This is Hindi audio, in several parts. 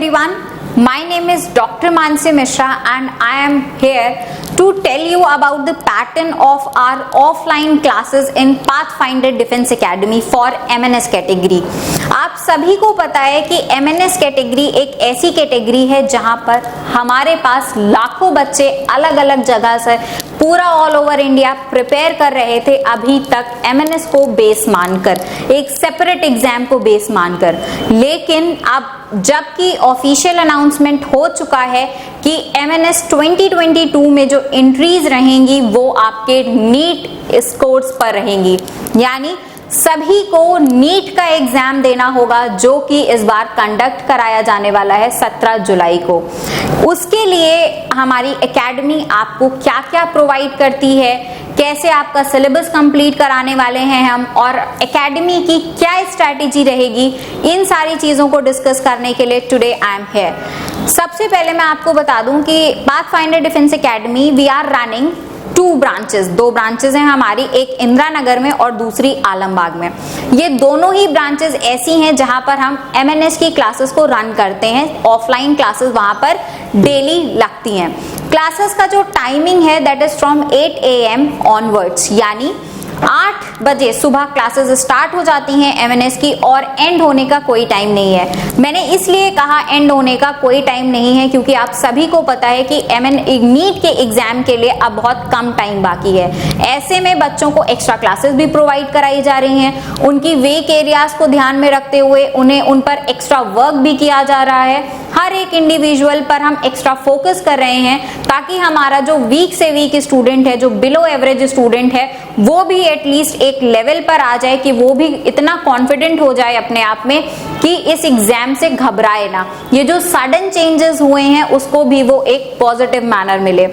everyone, my name is Dr. Mansi Mishra and I am here to tell you about the pattern of our offline classes in Pathfinder Defense Academy for MNS category। आप सभी को पता है कि MNS कैटेगरी एक ऐसी कैटेगरी है जहां पर हमारे पास लाखों बच्चे अलग अलग जगह से पूरा ऑल ओवर इंडिया प्रिपेयर कर रहे थे अभी तक MNS को बेस मानकर, एक सेपरेट एग्जाम को बेस मानकर। लेकिन अब जबकि ऑफिशियल अनाउंसमेंट हो चुका है कि MNS 2022 में जो एंट्रीज रहेंगी वो आपके नीट स्कोर्स पर रहेंगी, यानी सभी को नीट का एग्जाम देना होगा जो कि इस बार कंडक्ट कराया जाने वाला है 17 जुलाई को। उसके लिए हमारी एकेडमी आपको क्या क्या प्रोवाइड करती है, कैसे आपका सिलेबस कंप्लीट कराने वाले हैं हम, और एकेडमी की क्या स्ट्रैटेजी रहेगी, इन सारी चीजों को डिस्कस करने के लिए टुडे आई एम हियर। सबसे पहले मैं आपको बता दूं कि Pathfinder defence academy we are running दो ब्रांचेस हैं हमारी, एक इंदिरा नगर में और दूसरी आलमबाग में। ये दोनों ही ब्रांचेस ऐसी हैं जहां पर हम MNS की क्लासेस को रन करते हैं। ऑफलाइन क्लासेस वहां पर डेली लगती हैं। क्लासेस का जो टाइमिंग है that is from 8 AM onwards, यानी 8 बजे सुबह क्लासेस स्टार्ट हो जाती हैं MNS की और एंड होने का कोई टाइम नहीं है। मैंने इसलिए कहा एंड होने का कोई टाइम नहीं है क्योंकि आप सभी को पता है कि नीट के एग्जाम के लिए अब बहुत कम टाइम बाकी है। ऐसे में बच्चों को एक्स्ट्रा क्लासेस भी प्रोवाइड कराई जा रही हैं। उनकी वीक एरियाज को ध्यान में रखते हुए उन्हें उन पर एक्स्ट्रा वर्क भी किया जा रहा है। हर एक इंडिविजुअल पर हम एक्स्ट्रा फोकस कर रहे हैं ताकि हमारा जो वीक से वीक स्टूडेंट है, जो बिलो एवरेज स्टूडेंट है, वो भी एटलीस्ट एक लेवल पर आ जाए कि वो भी इतना कॉन्फिडेंट हो जाए अपने आप में कि इस एग्जाम से घबराए ना। ये जो सडन चेंजेस हुए हैं उसको भी वो एक पॉजिटिव मैनर मिले।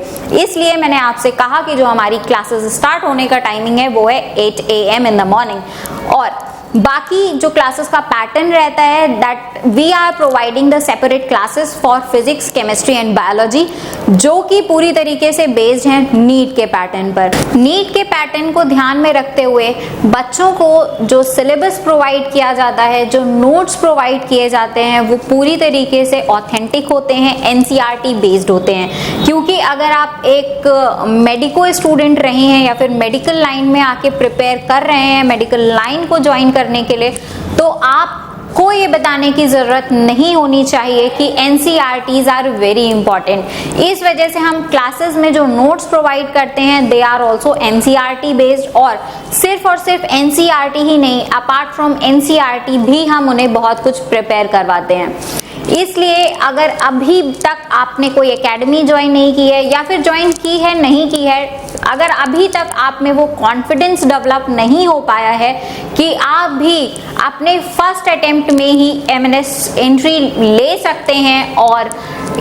इसलिए मैंने आपसे कहा कि जो हमारी क्लासेस स्टार्ट होने का टाइमिंग है वो है 8 AM इन द मॉर्निंग। और बाकी जो क्लासेस का पैटर्न रहता है that we are providing the separate classes for physics, chemistry and biology, जो कि पूरी तरीके से बेस्ड हैं नीट के पैटर्न पर। नीट के पैटर्न को ध्यान में रखते हुए बच्चों को जो सिलेबस प्रोवाइड किया जाता है, जो नोट्स प्रोवाइड किए जाते हैं, वो पूरी तरीके से ऑथेंटिक होते हैं, NCERT बेस्ड होते हैं। क्योंकि अगर आप एक मेडिको स्टूडेंट रहे हैं या फिर मेडिकल लाइन में आके प्रिपेयर कर रहे हैं, मेडिकल लाइन को ज्वाइन करने के लिए, तो आपको ये बताने की जरूरत नहीं होनी चाहिए कि NCERTs आर वेरी इंपॉर्टेंट। इस वजह से हम क्लासेस में जो नोट्स प्रोवाइड करते हैं they are also NCERT based, और सिर्फ NCERT ही नहीं, अपार्ट फ्रॉम NCERT भी हम उन्हें बहुत कुछ प्रिपेयर करवाते हैं। इसलिए अगर अभी तक आपने कोई एकेडमी ज्वाइन नहीं की है या फिर ज्वाइन की है नहीं की है, अगर अभी तक आप में वो कॉन्फिडेंस डेवलप नहीं हो पाया है कि आप भी अपने फर्स्ट अटेम्प्ट में ही MNS एंट्री ले सकते हैं और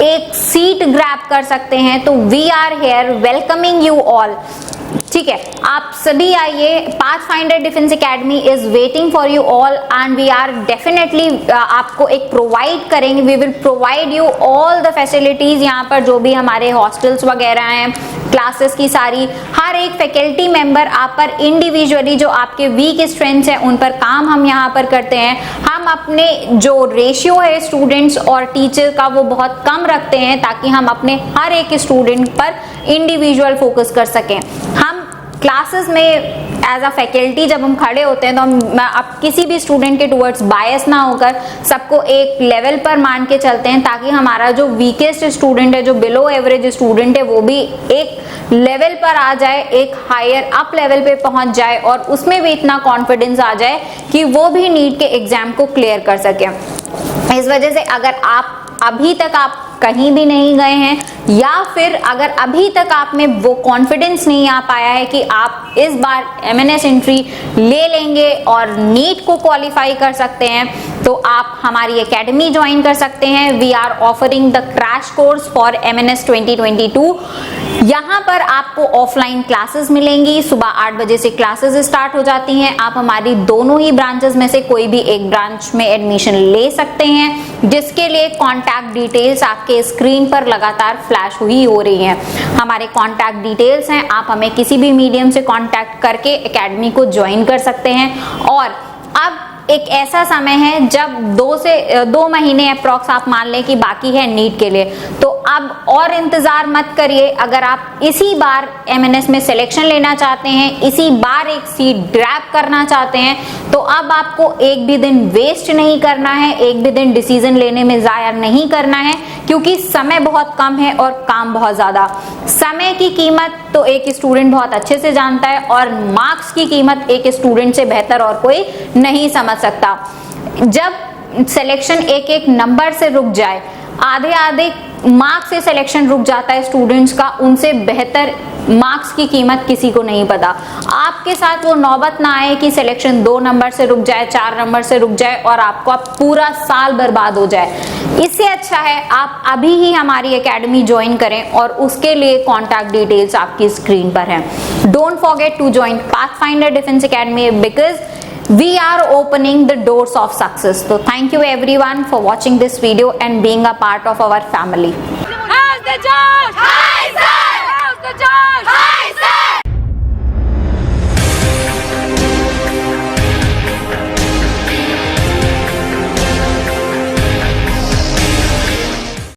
एक सीट ग्रैब कर सकते हैं, तो we are here welcoming you all. ठीक है, आप सभी आइए। Pathfinder defence academy is waiting for you all and we are definitely आपको एक प्रोवाइड करेंगे। We will provide you all the facilities. यहाँ पर जो भी हमारे हॉस्टल्स वगैरह हैं, क्लासेस की सारी, हर एक फैकल्टी मेंबर आप पर इंडिविजुअली जो आपके वीक स्ट्रेंथ्स हैं उन पर काम हम यहाँ पर करते हैं। हम अपने जो रेशियो है स्टूडेंट्स और टीचर का वो बहुत कम रखते हैं ताकि हम अपने हर एक स्टूडेंट पर इंडिविजुअल फोकस कर सकें। हम क्लासेस में एज अ फैकल्टी जब हम खड़े होते हैं तो हम अब किसी भी स्टूडेंट के टुवर्ड्स बायस ना होकर सबको एक लेवल पर मान के चलते हैं ताकि हमारा जो वीकेस्ट स्टूडेंट है, जो बिलो एवरेज स्टूडेंट है, वो भी एक लेवल पर आ जाए, एक हायर अप लेवल पे पहुंच जाए और उसमें भी इतना कॉन्फिडेंस आ जाए कि वो भी नीट के एग्जाम को क्लियर कर सके। इस वजह से अगर आप अभी तक आप कहीं भी नहीं गए हैं या फिर अगर अभी तक आप में वो कॉन्फिडेंस नहीं आ पाया है कि आप इस बार MNS एंट्री ले लेंगे और नीट को क्वालिफाई कर सकते हैं, तो आप हमारी एकेडमी ज्वाइन कर सकते हैं। We are offering the crash course for MNS 2022। यहाँ पर आपको ऑफलाइन क्लासेस मिलेंगी। सुबह 8 बजे से क्लासेस स्टार्ट हो जाती हैं। आप हमारी दोनों ही ब्रांचेस में से कोई भी एक ब्रांच में एडमिशन ले सकते हैं, जिसके लिए कॉन्टैक्ट डिटेल्स आपके स्क्रीन पर लगातार फ्लैश हुई हो रही हैं। हमारे कॉन्टैक्ट डिटेल्स हैं, आप हमें किसी भी मीडियम से कॉन्टैक्ट करके एकेडमी को ज्वाइन कर सकते हैं। और अब एक ऐसा समय है जब 2 महीने अप्रॉक्स आप मान लें कि बाकी है नीट के लिए, तो अब और इंतजार मत करिए। अगर आप इसी बार एमएनएस में सिलेक्शन लेना चाहते हैं, इसी बार एक सीट ग्रैब करना चाहते हैं, तो अब आपको एक भी दिन वेस्ट नहीं करना है, एक भी दिन डिसीजन लेने में जाया नहीं करना है, क्योंकि समय बहुत कम है और काम बहुत ज्यादा। समय की कीमत तो एक स्टूडेंट बहुत अच्छे से जानता है और मार्क्स की कीमत एक स्टूडेंट से बेहतर और कोई नहीं समझ सकता। जब सिलेक्शन एक नंबर से रुक जाए, आधे मार्क्स से सिलेक्शन रुक जाता है स्टूडेंट्स का, उनसे बेहतर मार्क्स की कीमत किसी को नहीं पता। आपके साथ वो नौबत ना आए कि सिलेक्शन 2 नंबर से रुक जाए, 4 नंबर से रुक जाए और आपका पूरा साल बर्बाद हो जाए। इससे अच्छा है आप अभी ही हमारी एकेडमी ज्वाइन करें और उसके लिए कॉन्टैक्ट डिटेल्स आपकी स्क्रीन पर हैं। Don't forget to join Pathfinder defence academy because we are opening the doors of success. So thank you everyone for watching this video and being a part of our family.